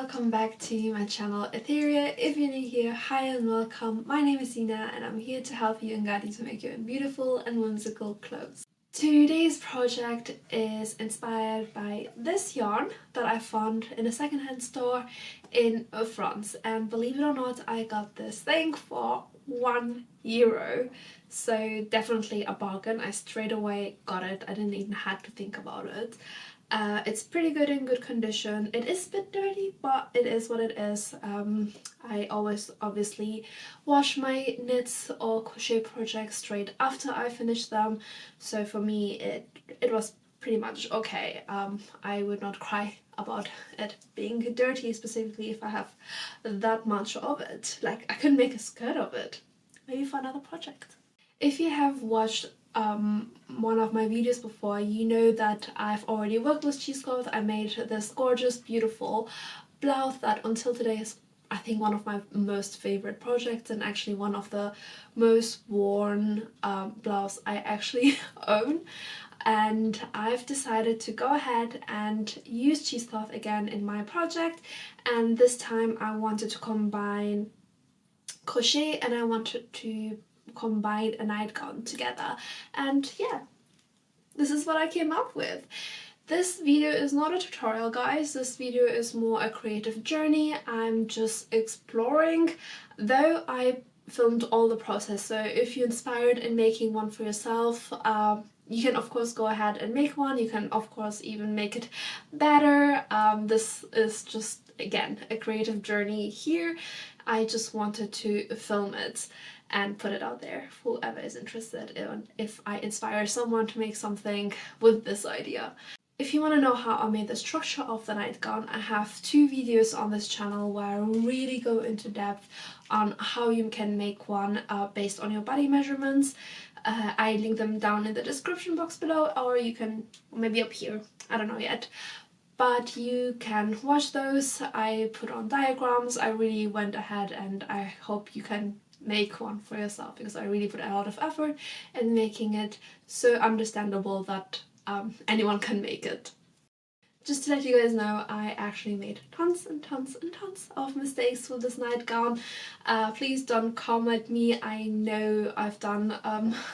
welcome back to my channel Aetherea. If you're new here, hi and welcome. My name is Nina and I'm here to help you and guide you to make your own beautiful and whimsical clothes. Today's project is inspired by this yarn that I found in a secondhand store in France, and believe it or not, I got this thing for €1, so definitely a bargain. I straight away got it. I didn't even have to think about it. It's pretty good, in good condition. It is a bit dirty, but it is what it is. I always obviously wash my knits or crochet projects straight after I finish them, so for me it was pretty much okay. I would not cry about it being dirty, specifically if I have that much of it. Like, I could make a skirt of it, maybe for another project. If you have watched one of my videos before, you know that I've already worked with cheesecloth. I made this gorgeous, beautiful blouse that until today is, I think, one of my most favorite projects, and actually one of the most worn blouses I actually own. And I've decided to go ahead and use cheesecloth again in my project, and this time I wanted to combine crochet and I wanted to combine a nightgown together, and yeah, this is what I came up with. This video is not a tutorial, guys. This video is more a creative journey. I'm just exploring, though I filmed all the process, so if you're inspired in making one for yourself, you can of course go ahead and make one. You can of course even make it better. This is just, again, a creative journey here. I just wanted to film it and put it out there for whoever is interested in if I inspire someone to make something with this idea. If you want to know how I made the structure of the nightgown, I have 2 videos on this channel where I really go into depth on how you can make one based on your body measurements. I link them down in the description box below, or you can maybe up here, I don't know yet. But you can watch those. I put on diagrams. I really went ahead, and I hope you can make one for yourself, because I really put a lot of effort in making it so understandable that anyone can make it. Just to let you guys know, I actually made tons and tons and tons of mistakes with this nightgown. Please don't come at me. I know I've done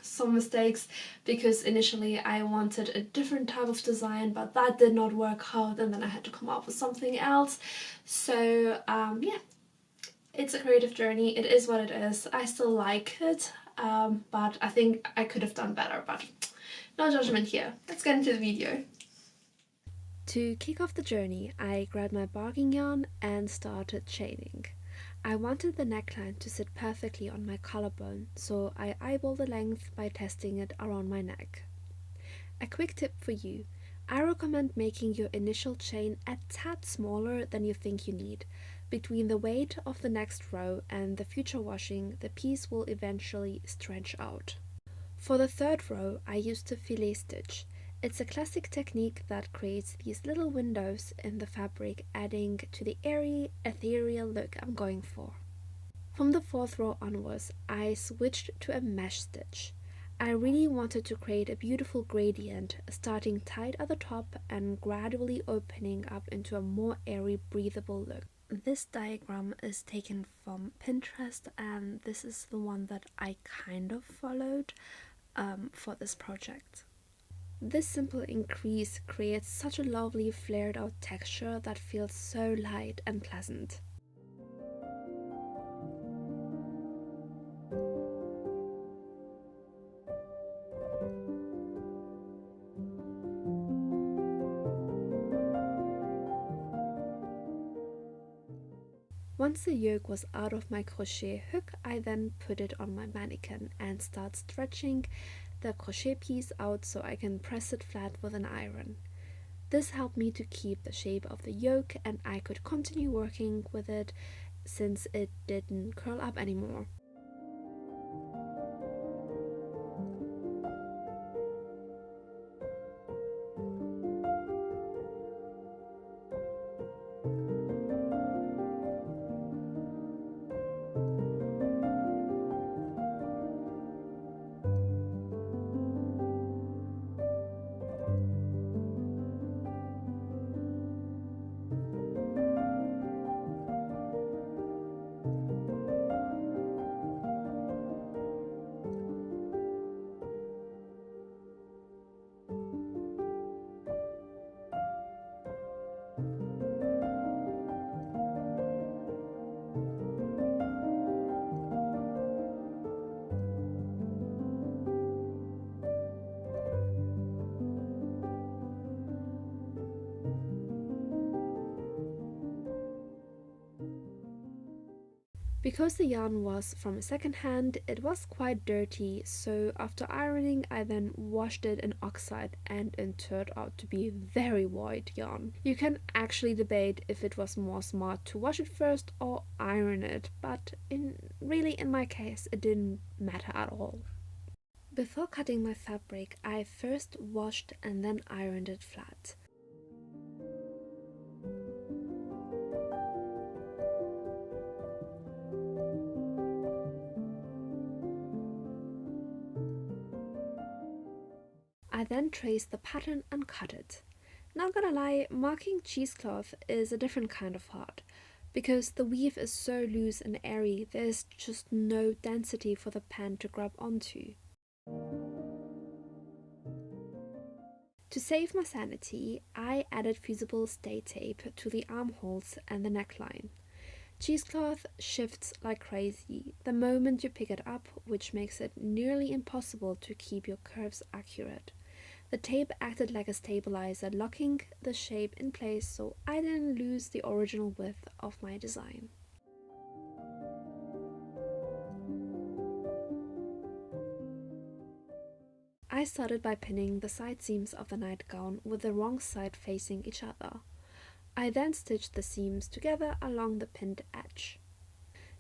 some mistakes, because initially I wanted a different type of design, but that did not work out, and then I had to come up with something else. So yeah, it's a creative journey. It is what it is. I still like it, but I think I could have done better, but no judgment here. Let's get into the video. To kick off the journey, I grabbed my barking yarn and started chaining. I wanted the neckline to sit perfectly on my collarbone, so I eyeballed the length by testing it around my neck. A quick tip for you: I recommend making your initial chain a tad smaller than you think you need. Between the weight of the next row and the future washing, the piece will eventually stretch out. For the 3rd row, I used a filet stitch. It's a classic technique that creates these little windows in the fabric, adding to the airy, ethereal look I'm going for. From the 4th row onwards, I switched to a mesh stitch. I really wanted to create a beautiful gradient, starting tight at the top and gradually opening up into a more airy, breathable look. This diagram is taken from Pinterest, and this is the one that I kind of followed for this project. This simple increase creates such a lovely flared out texture that feels so light and pleasant. Once the yoke was out of my crochet hook, I then put it on my mannequin and start stretching the crochet piece out so I can press it flat with an iron. This helped me to keep the shape of the yoke, and I could continue working with it since it didn't curl up anymore. Because the yarn was from a secondhand, it was quite dirty, so after ironing I then washed it in oxide and it turned out to be very white yarn. You can actually debate if it was more smart to wash it first or iron it, but in my case it didn't matter at all. Before cutting my fabric, I first washed and then ironed it flat. I then traced the pattern and cut it. Not gonna lie, marking cheesecloth is a different kind of hard. Because the weave is so loose and airy, there's just no density for the pen to grab onto. To save my sanity, I added fusible stay tape to the armholes and the neckline. Cheesecloth shifts like crazy the moment you pick it up, which makes it nearly impossible to keep your curves accurate. The tape acted like a stabilizer, locking the shape in place so I didn't lose the original width of my design. I started by pinning the side seams of the nightgown with the wrong side facing each other. I then stitched the seams together along the pinned edge.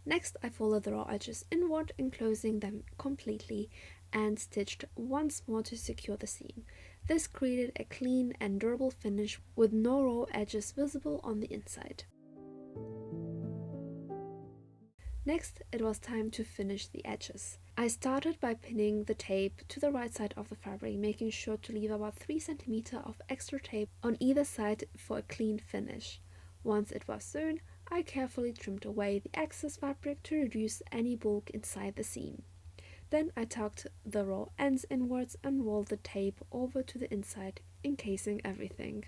Next, I folded the raw edges inward, enclosing them completely, and stitched once more to secure the seam. This created a clean and durable finish with no raw edges visible on the inside. Next, it was time to finish the edges. I started by pinning the tape to the right side of the fabric, making sure to leave about 3 cm of extra tape on either side for a clean finish. Once it was sewn, I carefully trimmed away the excess fabric to reduce any bulk inside the seam. Then I tucked the raw ends inwards and rolled the tape over to the inside, encasing everything.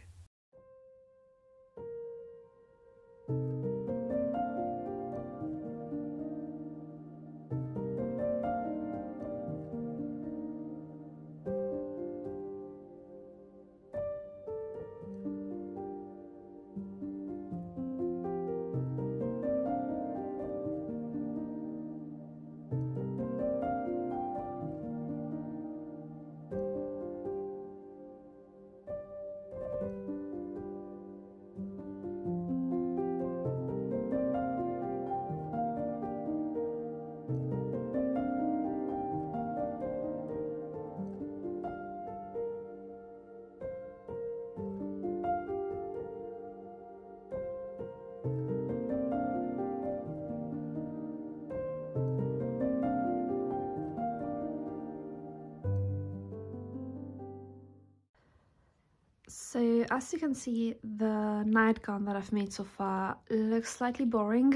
So as you can see, the nightgown that I've made so far looks slightly boring.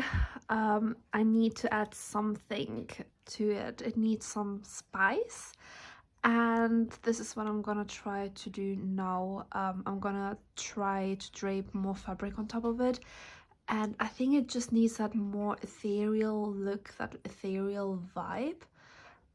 I need to add something to it. It needs some spice, and this is what I'm gonna try to do now. I'm gonna try to drape more fabric on top of it, and I think it just needs that more ethereal look, that ethereal vibe.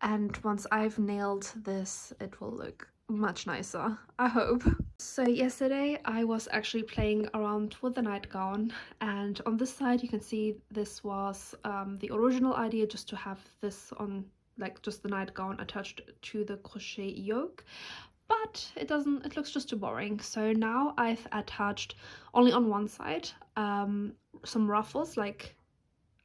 And once I've nailed this, it will look much nicer, I hope. So yesterday I was actually playing around with the nightgown, and on this side you can see this was the original idea, just to have this on, like, just the nightgown attached to the crochet yoke, but it looks just too boring. So now I've attached only on one side some ruffles, like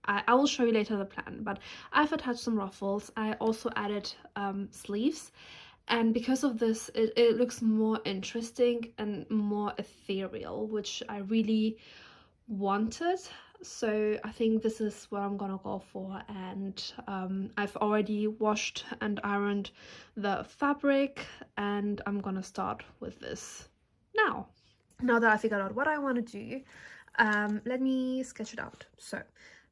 I will show you later the plan, but I've attached some ruffles. I also added sleeves, and because of this it looks more interesting and more ethereal, which I really wanted. So I think this is what I'm gonna go for, and I've already washed and ironed the fabric, and I'm gonna start with this now. Now that I figured out what I want to do, let me sketch it out. So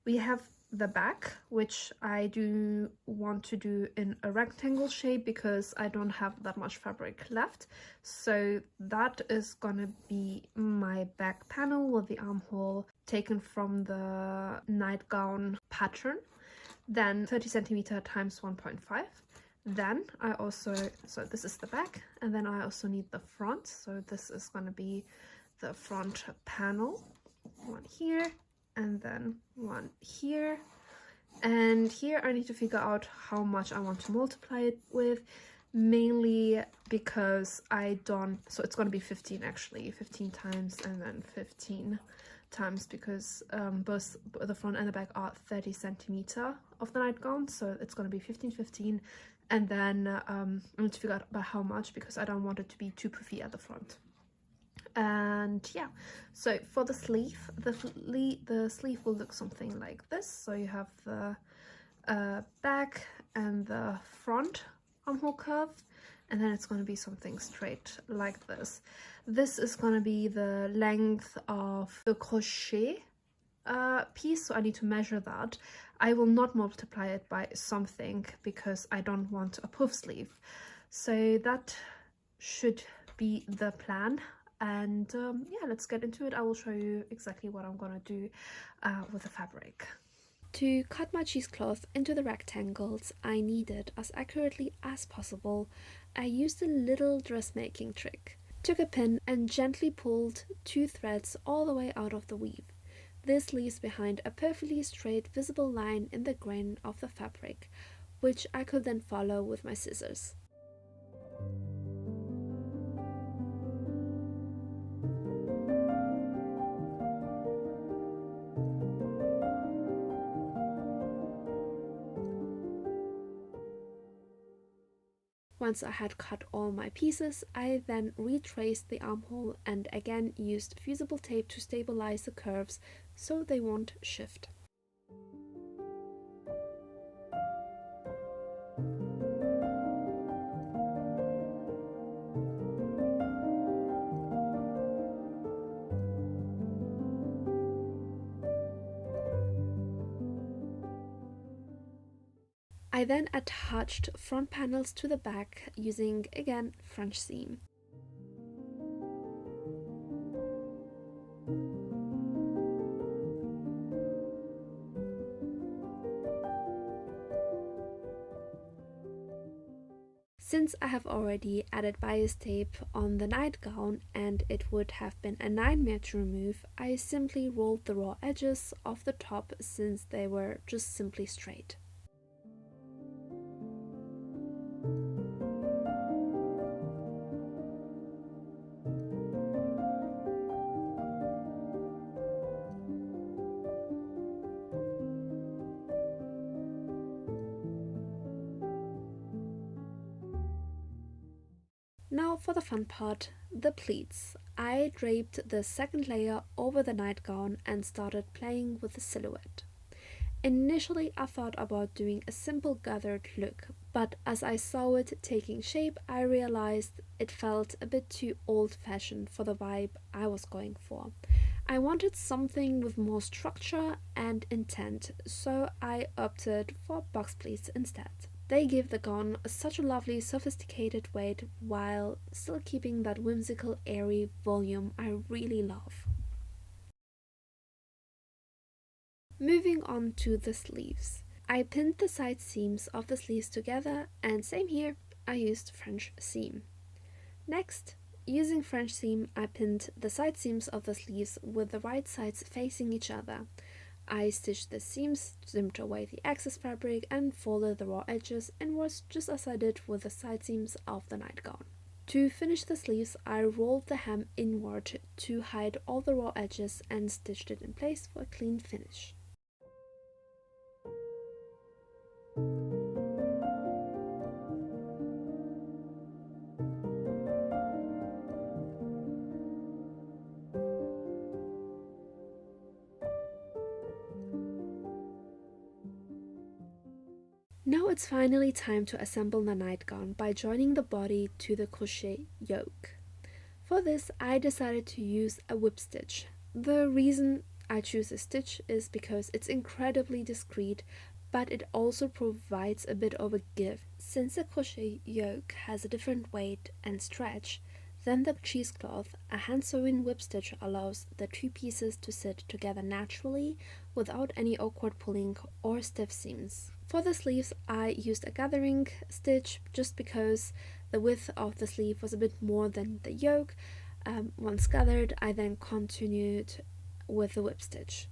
we have the back, which I do want to do in a rectangle shape because I don't have that much fabric left. So that is gonna be my back panel with the armhole taken from the nightgown pattern. Then 30 centimeter times 1.5. Then I also, so this is the back, and then I also need the front. So this is gonna be the front panel, one here and then one here, And here I need to figure out how much I want to multiply it with, mainly because I don't, so it's going to be 15 actually, 15 times and then 15 times, because both the front and the back are 30 centimeter of the nightgown, so it's going to be 15, 15, and then I need to figure out about how much, because I don't want it to be too puffy at the front. And yeah, so for the sleeve, the sleeve will look something like this. So you have the back and the front armhole curve, and then it's going to be something straight like this. This is going to be the length of the crochet piece, so I need to measure that. I will not multiply it by something because I don't want a puff sleeve. So that should be the plan. And yeah, let's get into it. I will show you exactly what I'm gonna do with the fabric. To cut my cheesecloth into the rectangles I needed as accurately as possible, I used a little dressmaking trick. Took a pin and gently pulled 2 threads all the way out of the weave. This leaves behind a perfectly straight visible line in the grain of the fabric, which I could then follow with my scissors. Once I had cut all my pieces, I then retraced the armhole and again used fusible tape to stabilize the curves so they won't shift. I then attached front panels to the back using, again, French seam. Since I have already added bias tape on the nightgown and it would have been a nightmare to remove, I simply rolled the raw edges off the top since they were just simply straight. Now for the fun part, the pleats. I draped the second layer over the nightgown and started playing with the silhouette. Initially I thought about doing a simple gathered look, but as I saw it taking shape I realized it felt a bit too old-fashioned for the vibe I was going for. I wanted something with more structure and intent, so I opted for box pleats instead. They give the gown such a lovely sophisticated weight while still keeping that whimsical airy volume I really love. Moving on to the sleeves. I pinned the side seams of the sleeves together, and same here, I used French seam. Next, using French seam, I pinned the side seams of the sleeves with the right sides facing each other. I stitched the seams, trimmed away the excess fabric and folded the raw edges inwards just as I did with the side seams of the nightgown. To finish the sleeves, I rolled the hem inward to hide all the raw edges and stitched it in place for a clean finish. Now it's finally time to assemble the nightgown by joining the body to the crochet yoke. For this I decided to use a whip stitch. The reason I choose this stitch is because it's incredibly discreet, but it also provides a bit of a give. Since the crochet yoke has a different weight and stretch than the cheesecloth, a hand-sewn whip stitch allows the 2 pieces to sit together naturally without any awkward pulling or stiff seams. For the sleeves I used a gathering stitch just because the width of the sleeve was a bit more than the yoke. Once gathered, I then continued with the whip stitch.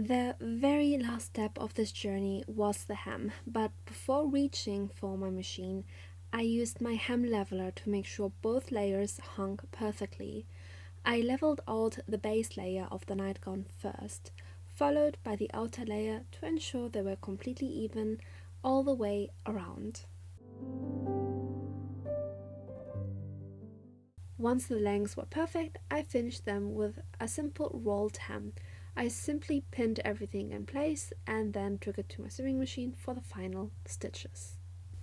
The very last step of this journey was the hem, but before reaching for my machine, I used my hem leveler to make sure both layers hung perfectly. I leveled out the base layer of the nightgown first, followed by the outer layer to ensure they were completely even all the way around. Once the lengths were perfect, I finished them with a simple rolled hem. I simply pinned everything in place and then took it to my sewing machine for the final stitches.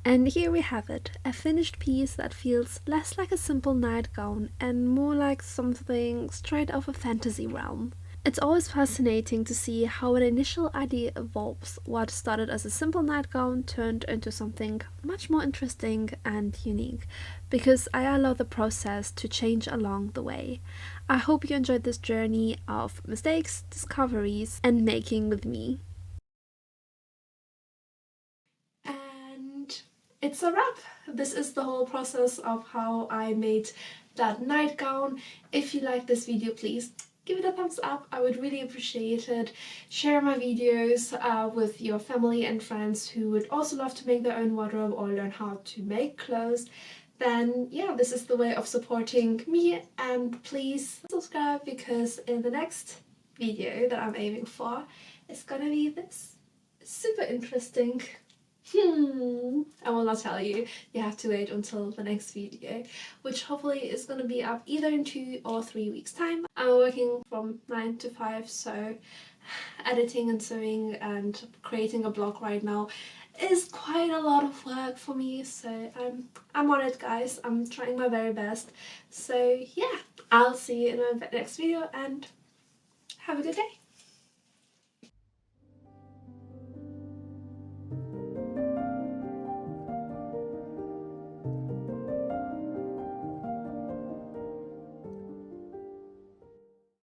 And here we have it, a finished piece that feels less like a simple nightgown and more like something straight out of a fantasy realm. It's always fascinating to see how an initial idea evolves. What started as a simple nightgown turned into something much more interesting and unique, because I allow the process to change along the way. I hope you enjoyed this journey of mistakes, discoveries, and making with me. And it's a wrap. This is the whole process of how I made that nightgown. If you like this video, please give it a thumbs up. I would really appreciate it. Share my videos with your family and friends who would also love to make their own wardrobe or learn how to make clothes. Then yeah, this is the way of supporting me, and please subscribe, because in the next video that I'm aiming for, it's gonna be this super interesting. I will not tell you. You have to wait until the next video, which hopefully is going to be up either in 2 or 3 weeks time. I'm working from 9 to 5, so editing and sewing and creating a blog right now is quite a lot of work for me, so I'm on it, guys. I'm trying my very best. So yeah, I'll see you in my next video, and have a good day.